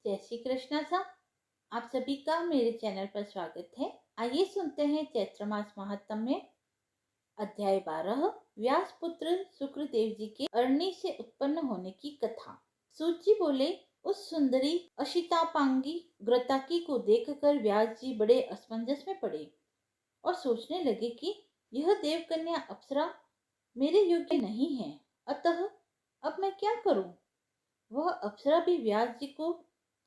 जय श्री कृष्णा सा। आप सभी का मेरे चैनल पर स्वागत है। आइए सुनते हैं चैत्र मास महात्म्य अध्याय 12 व्यास पुत्र शुक्रदेव जी के अरणी से उत्पन्न होने की कथा। सूत जी बोले, उस सुंदरी अशितापांगी ग्रताकी को देखकर व्यास जी बड़े असमंजस में पड़े और सोचने लगे कि यह देवकन्या अप्सरा मेरे योग्य नहीं है, अतः अब मैं क्या करूं। वह अप्सरा भी व्यास जी को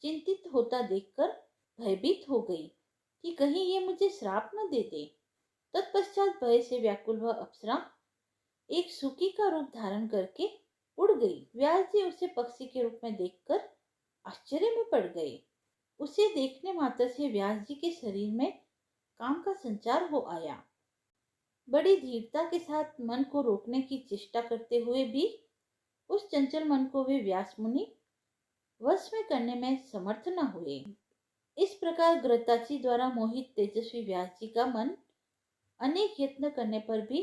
चिंतित होता देखकर भयभीत हो गई कि कहीं ये मुझे श्राप न दे दे। तत्पश्चात भय से व्याकुल वह अप्सरा एक सुकी का रूप धारण करके उड़ गई। व्यास जी उसे पक्षी के रूप में देखकर आश्चर्य में पड़ गए। उसे देखने मात्र से व्यास जी के शरीर में काम का संचार हो आया। बड़ी धीरता के साथ मन को रोकने की चेष्टा करते हुए भी उस चंचल मन को वे व्यास मुनि वश में करने में समर्थ न हुए। इस प्रकार घृताची द्वारा मोहित तेजस्वी व्यास जी का मन अनेक यत्न करने पर भी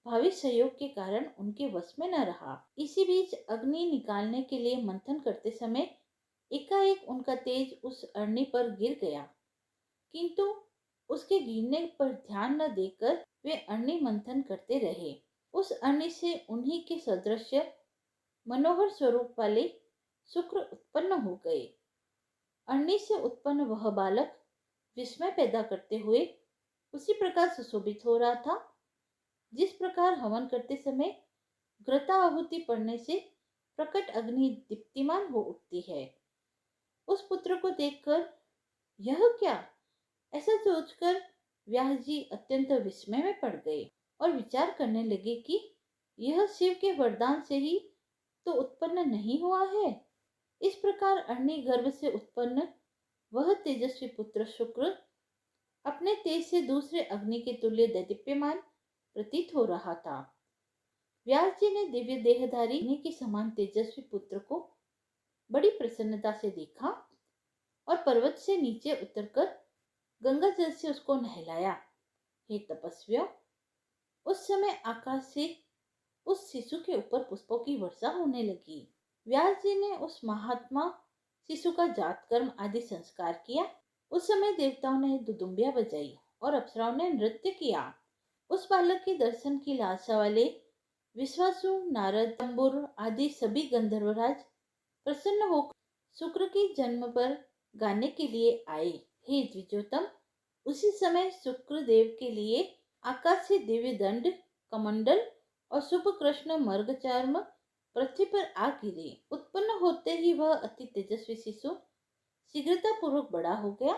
भावी सहयोग के कारण उनके वश में न रहा। इसी बीच अग्नि निकालने के लिए मंथन करते समय एकाएक उनका तेज उस अरणी पर गिर गया, किंतु उसके गिरने पर ध्यान न देकर वे अरणी मंथन करते रहे। उस अरणी से उन्हीं के सदृश मनोहर स्वरूप वाले शुक्र उत्पन्न हो गए। अरणी से उत्पन्न वह बालक विस्मय पैदा करते हुए उसी प्रकार सुशोभित हो रहा था जिस प्रकार हवन करते समय घृता आहुति पड़ने से प्रकट अग्नि दीप्तिमान हो उठती है। उस पुत्र को देखकर यह क्या, ऐसा सोचकर व्यास जी अत्यंत विस्मय में पड़ गए और विचार करने लगे कि यह शिव के वरदान से ही तो उत्पन्न नहीं हुआ है। इस प्रकार अरणी गर्भ से उत्पन्न वह तेजस्वी पुत्र शुक्र अपने तेज से दूसरे अग्नि के तुल्य दैदीप्यमान प्रतीत हो रहा था। व्यास जी ने दिव्य देहधारी अग्नि के समान तेजस्वी पुत्र को बड़ी प्रसन्नता से देखा और पर्वत से नीचे उतरकर गंगा जल से उसको नहलाया। हे तपस्वियों, उस समय आकाश से उस शिशु के ऊपर पुष्पों की वर्षा होने लगी। व्यास जी ने उस महात्मा शिशु का जात कर्म आदि संस्कार किया। उस समय देवताओं ने दुदुम्बियां बजाई और अप्सराओं ने नृत्य किया। उस बालक के दर्शन की लालसा वाले विश्वासु, नारद, तंबुर आदि सभी गंधर्वराज प्रसन्न होकर शुक्र के जन्म पर गाने के लिए आए। हे द्विजोतम, उसी समय शुक्र देव के लिए आकाश से दिव्य दंड, कमंडल और शुभ कृष्ण मर्गचार्म पृथ्वी पर आ गिरे। उत्पन्न होते ही वह अति तेजस्वी शिशु शीघ्रता पूर्वक बड़ा हो गया।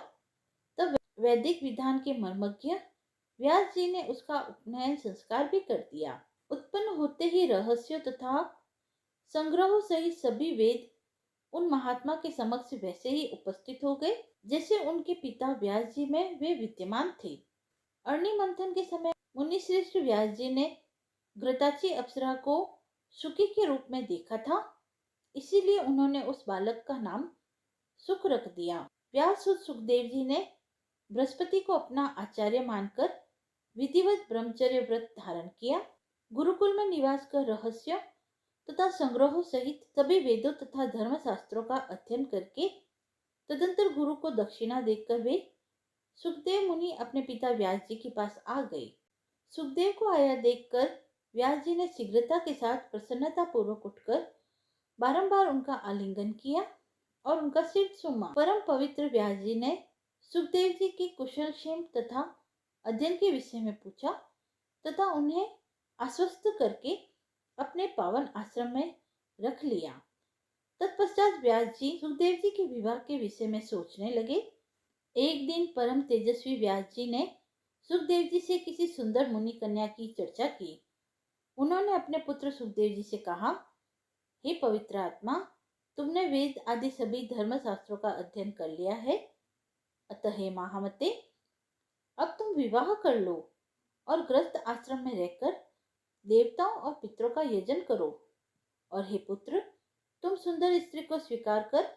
तब वैदिक विधान के मर्मज्ञ व्यास जी ने उसका उपनयन संस्कार भी कर दिया। उत्पन्न होते ही रहस्यों तथा संग्रहों सहित सभी वेद उन महात्मा के समक्ष वैसे ही उपस्थित हो गए जैसे उनके पिता व्यास जी में वे विद्यमान थे। अरणी मंथन के समय मुनि श्रेष्ठ व्यास जी ने घृताची अप्सरा को शुकी के रूप में देखा था, इसीलिए उन्होंने उस बालक का नाम सुख रख दिया। व्यास सुखदेव जी ने बृहस्पति को अपना आचार्य मानकर विधिवत ब्रह्मचर्य व्रत धारण किया। गुरुकुल में निवास कर रहस्य तथा संग्रहों सहित सभी वेदों तथा धर्म शास्त्रों का अध्ययन करके तदंतर गुरु को दक्षिणा देकर वे सुखदेव मुनि अपने पिता व्यास जी के पास आ गए। सुखदेव को आया देखकर व्यास जी ने शीघ्रता के साथ प्रसन्नता पूर्वक उठकर बारंबार उनका आलिंगन किया और उनका सिर चूमा। परम पवित्र व्यास जी ने सुखदेव जी की कुशल क्षेम तथा अध्ययन के विषय में पूछा तथा उन्हें आश्वस्त करके अपने पावन आश्रम में रख लिया। तत्पश्चात व्यास जी सुखदेव जी के विवाह के विषय में सोचने लगे। एक दिन परम तेजस्वी व्यास जी ने सुखदेव जी से किसी सुंदर मुनि कन्या की चर्चा की। उन्होंने अपने पुत्र सुखदेव जी से कहा, हे पवित्र आत्मा, तुमने वेद आदि सभी धर्म शास्त्रों का अध्ययन कर लिया है, अतः हे महामते, अब तुम विवाह कर लो और गृहस्थ आश्रम में रहकर देवताओं और पितरों का यजन करो। और हे पुत्र, तुम सुंदर स्त्री को स्वीकार कर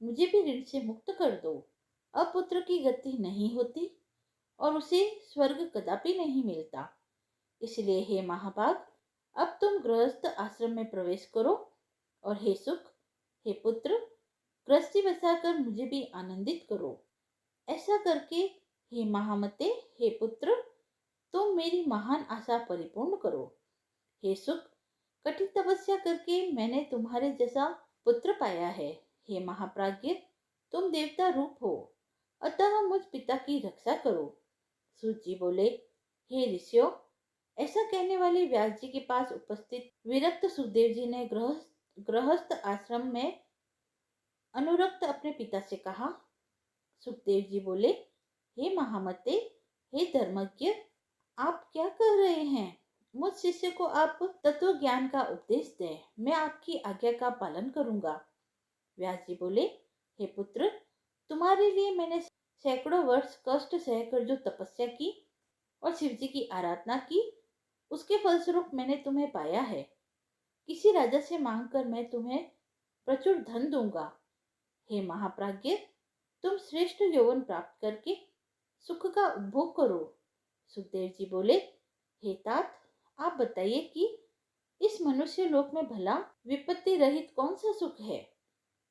मुझे भी ऋण से मुक्त कर दो। अब पुत्र की गति नहीं होती और उसे स्वर्ग कदापि नहीं मिलता, इसलिए हे महाभाग, अब तुम गृहस्थ आश्रम में प्रवेश करो। और हे सुख, हे पुत्र, गृहस्थी बसाकर मुझे भी आनंदित करो। ऐसा करके हे महामते, हे पुत्र, तुम मेरी महान आशा परिपूर्ण करो। हे सुख, कठिन तपस्या करके मैंने तुम्हारे जैसा पुत्र पाया है। हे महाप्राज्ञ, तुम देवता रूप हो, अतः मुझ पिता की रक्षा करो। सूत जी बोले, हे ऋषियों, ऐसा कहने वाले व्यास जी के पास उपस्थित विरक्त सुखदेव जी ने गृहस्थ आश्रम में अनुरक्त अपने पिता से कहा। सुखदेव जी बोले, हे महामते, हे धर्मज्ञ, आप क्या कर रहे हैं? मुझ शिष्य को आप तत्व ज्ञान का उपदेश दें, मैं आपकी आज्ञा का पालन करूंगा। व्यास जी बोले, हे पुत्र, तुम्हारे लिए मैंने सैकड़ों वर्ष कष्ट सहकर जो तपस्या की और शिव जी की आराधना की, उसके फलस्वरूप मैंने तुम्हें पाया है। किसी राजा से मांगकर मैं तुम्हें प्रचुर धन दूंगा। हे महाप्राज्ञ, तुम श्रेष्ठ यौवन प्राप्त करके सुख का उपभोग करो। सुखदेव जी बोले, हे तात, आप बताइए कि इस मनुष्य लोक में भला विपत्ति रहित कौन सा सुख है?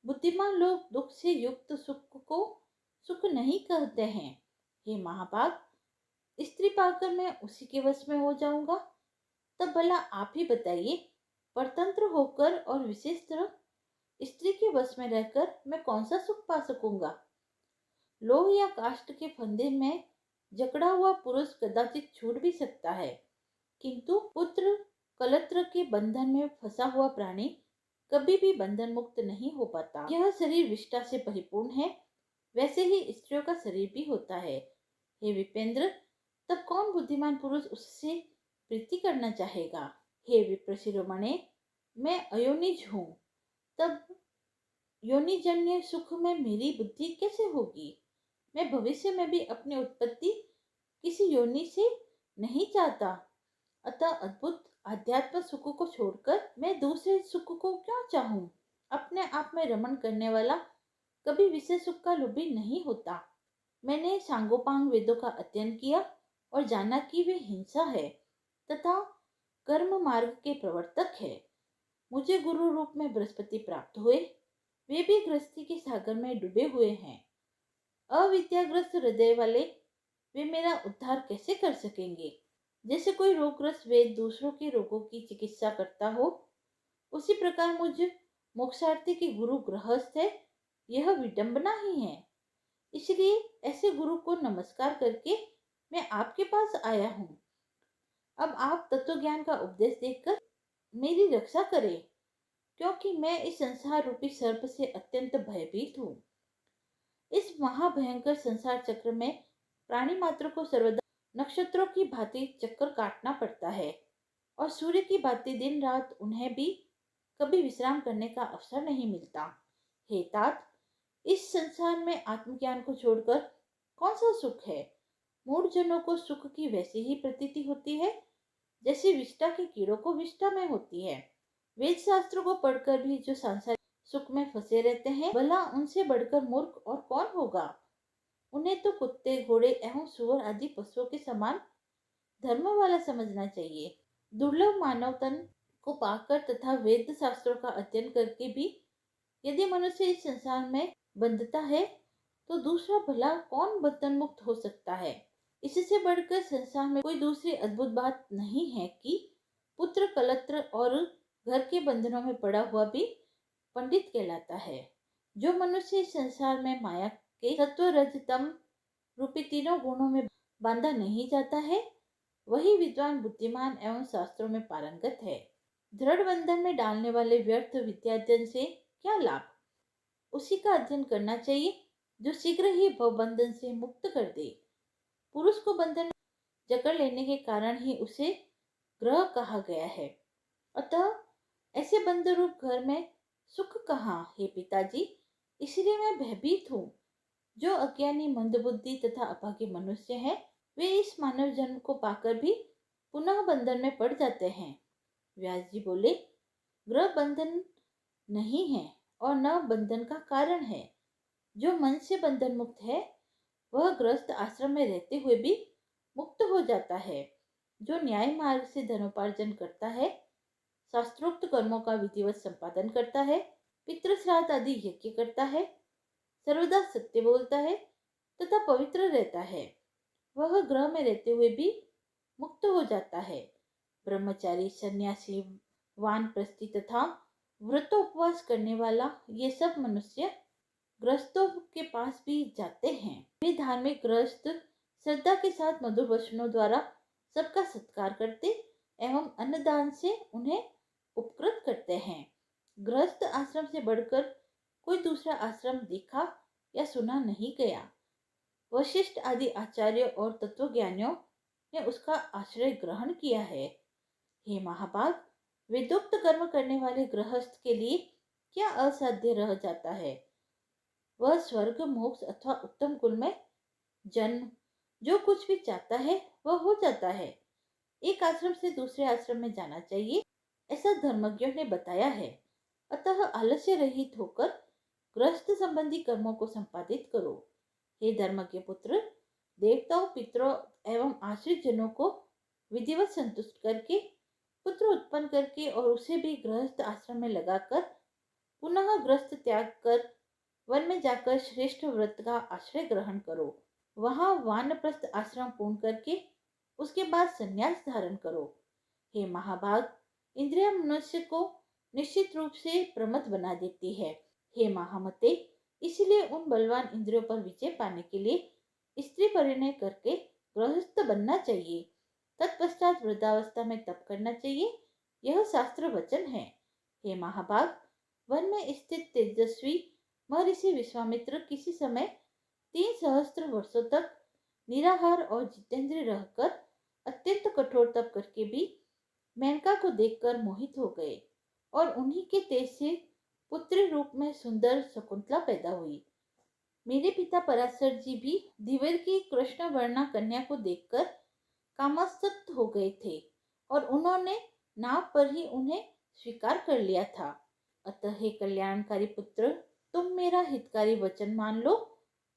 बुद्धिमान लोग दुख से युक्त सुख को सुख नहीं कहते हैं। हे महाभाग, स्त्री पाकर मैं उसी के वश में हो जाऊंगा, तब भला आप ही बताइए, परतंत्र होकर और विशेषतः स्त्री के वश में रहकर मैं कौन सा सुख पा सकूंगा? लोह या काष्ठ के फंदे में जकड़ा हुआ पुरुष कदाचित छूट भी सकता है, किंतु पुत्र कलत्र के बंधन में फंसा हुआ प्राणी कभी भी बंधन मुक्त नहीं हो पाता। यह शरीर विष्ठा से परिपूर्ण है, वैसे ही स्त्रियों का शरीर भी होता है। हे विपेंद्र, तब कौन बुद्धिमान पुरुष उससे प्रीति करना चाहेगा? हे विप्र शिरोमणे, मैं अयोनिज हूँ, तब योनिजन्य सुख में मेरी बुद्धि कैसे होगी? मैं भविष्य में भी अपनी उत्पत्ति किसी योनि से नहीं चाहता, अतः अद्भुत आध्यात्म सुख को छोड़कर मैं दूसरे सुख को क्यों चाहूं? अपने आप में रमण करने वाला कभी विषय सुख का लोभी नहीं होता। मैंने सांगोपांग वेदों का अध्ययन किया और जाना कि वे हिंसा है तथा कर्म मार्ग के प्रवर्तक है। मुझे गुरु रूप में बृहस्पति प्राप्त हुए, वे भी गृहस्थी के सागर में डूबे हुए हैं। अविद्याग्रस्त हृदय वाले वे मेरा उद्धार कैसे कर सकेंगे? जैसे कोई रोगग्रस्त वैद्य दूसरों के रोगों की चिकित्सा करता हो, उसी प्रकार मुझ मोक्षार्थी के गुरु गृहस्थ है, यह विडंबना ही है। इसलिए ऐसे गुरु को नमस्कार करके मैं आपके पास आया हूँ। अब आप तत्व ज्ञान का उपदेश देकर मेरी रक्षा करें, क्योंकि मैं इस संसार रूपी सर्प से अत्यंत भयभीत हूँ। इस महाभयंकर संसार चक्र में प्राणी मात्र को सर्वदा नक्षत्रों की भांति चक्कर काटना पड़ता है और सूर्य की भांति दिन रात उन्हें भी कभी विश्राम करने का अवसर नहीं मिलता। हे तात, इस संसार में आत्मज्ञान को छोड़कर कौन सा सुख है? मूढ़जनों को सुख की वैसी ही प्रतीति होती है जैसे विष्ठा के कीड़ों को विष्ठा में होती है। वेद शास्त्रों को पढ़कर भी जो सांसारिक सुख में फंसे रहते हैं, भला उनसे बढ़कर मूर्ख और कौन होगा? उन्हें तो कुत्ते, घोड़े एवं सुअर आदि पशुओं के समान धर्म वाला समझना चाहिए। दुर्लभ मानव तन को पाकर तथा वेद शास्त्रों का अध्ययन करके भी यदि मनुष्य इस संसार में बंधता है, तो दूसरा भला कौन बंधन मुक्त हो सकता है? इससे बढ़कर संसार में कोई दूसरी अद्भुत बात नहीं है कि पुत्र कलत्र और घर के बंधनों में पड़ा हुआ भी पंडित कहलाता है। जो मनुष्य इस संसार में माया के सत्व रज तम रूपी तीनों गुणों में बांधा नहीं जाता है, वही विद्वान, बुद्धिमान एवं शास्त्रों में पारंगत है। दृढ़ बंधन में डालने वाले व्यर्थ विद्याध्ययन से क्या लाभ? उसी का अध्ययन करना चाहिए जो शीघ्र ही भवबंधन से मुक्त कर दे। पुरुष को बंधन में जकड़ लेने के कारण ही उसे ग्रह कहा गया है, अतः ऐसे बंध रूप घर में सुख कहाँ? हे पिताजी, इसलिए मैं भयभीत हूँ। जो अज्ञानी, मंदबुद्धि तथा अभागे मनुष्य हैं, वे इस मानव जन्म को पाकर भी पुनः बंधन में पड़ जाते हैं। व्यास जी बोले, ग्रह बंधन नहीं है और न बंधन का कारण है। जो मन से बंधन मुक्त है, वह गृहस्थ आश्रम में रहते हुए भी मुक्त हो जाता है। जो न्याय मार्ग से धनोपार्जन करता है, शास्त्रोक्त कर्मों का विधिवत संपादन करता है, पितृ श्राद्ध आदि यज्ञ करता है, सर्वदा सत्य बोलता है तथा पवित्र रहता है, वह ग्रह में रहते हुए भी मुक्त हो जाता है। ब्रह्मचारी, सन्यासी, वानप्रस्थी तथा व्रतोपवास करने वाला ये सब मनुष्य गृहस्थों के पास भी जाते हैं। वे धार्मिक गृहस्थ श्रद्धा के साथ मधुर वचनों द्वारा सबका सत्कार करते एवं अन्नदान से उन्हें उपकृत करते हैं। गृहस्थ आश्रम से बढ़कर कोई दूसरा आश्रम देखा या सुना नहीं गया। वशिष्ठ आदि आचार्य और तत्वज्ञानियों ने उसका आश्रय ग्रहण किया है। हे महाभाग, वेदोक्त कर्म करने वाले गृहस्थ के लिए क्या असाध्य रह जाता है। वह स्वर्ग, मोक्ष अथवा उत्तम कुल में जन्म, जो कुछ भी चाहता है वह हो जाता है। एक आश्रम से दूसरे आश्रम में जाना चाहिए, ऐसा धर्मज्ञों ने बताया है। अतः आलस्य रहित होकर गृहस्थ संबंधी कर्मों को संपादित करो। हे धर्मज्ञ पुत्र, देवताओं, पितरों एवं आश्रित जनों को विधिवत संतुष्ट करके, पुत्र उत्पन्न करके और उसे भी गृहस्थ आश्रम में लगाकर पुनः गृहस्थ त्याग कर वन में जाकर श्रेष्ठ व्रत का आश्रय ग्रहण करो। वहां वानप्रस्थ आश्रम पूर्ण करके उसके बाद संन्यास धारण करो। हे महाभाग, इंद्रिया मनुष्य को निश्चित रूप से प्रमथ बना देती है। हे महामते, इसलिए उन बलवान इंद्रियों पर विजय पाने के लिए स्त्री परिणय करके गृहस्थ बनना चाहिए। तत्पश्चात वृद्धावस्था में तप करना चाहिए, यह शास्त्र वचन है। हे महाभाग, वन में स्थित तेजस्वी महर्षि विश्वामित्र किसी समय 3 सहस्त्र वर्षों तक निराहार और जितेंद्रिय रहकर अत्यंत कठोर तप करके भी मेनका को देखकर मोहित हो गए और उन्हीं के तेज से पुत्री रूप में सुंदर शकुंतला पैदा हुई। मेरे पिता पराशर जी भी धीवर की कृष्ण वर्णा कन्या को देखकर कामासक्त हो गए थे और उन्होंने नाव पर ही उन्हें स्वीकार कर लिया था। अतः हे कल्याणकारी पुत्र, तुम मेरा हितकारी वचन मान लो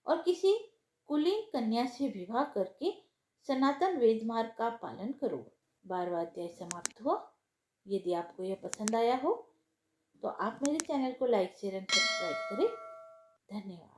और किसी कुलीन कन्या से विवाह करके सनातन वेद मार्ग का पालन करो। 12वां अध्याय समाप्त हुआ। यदि आपको यह पसंद आया हो तो आप मेरे चैनल को लाइक, शेयर एंड सब्सक्राइब करें। धन्यवाद।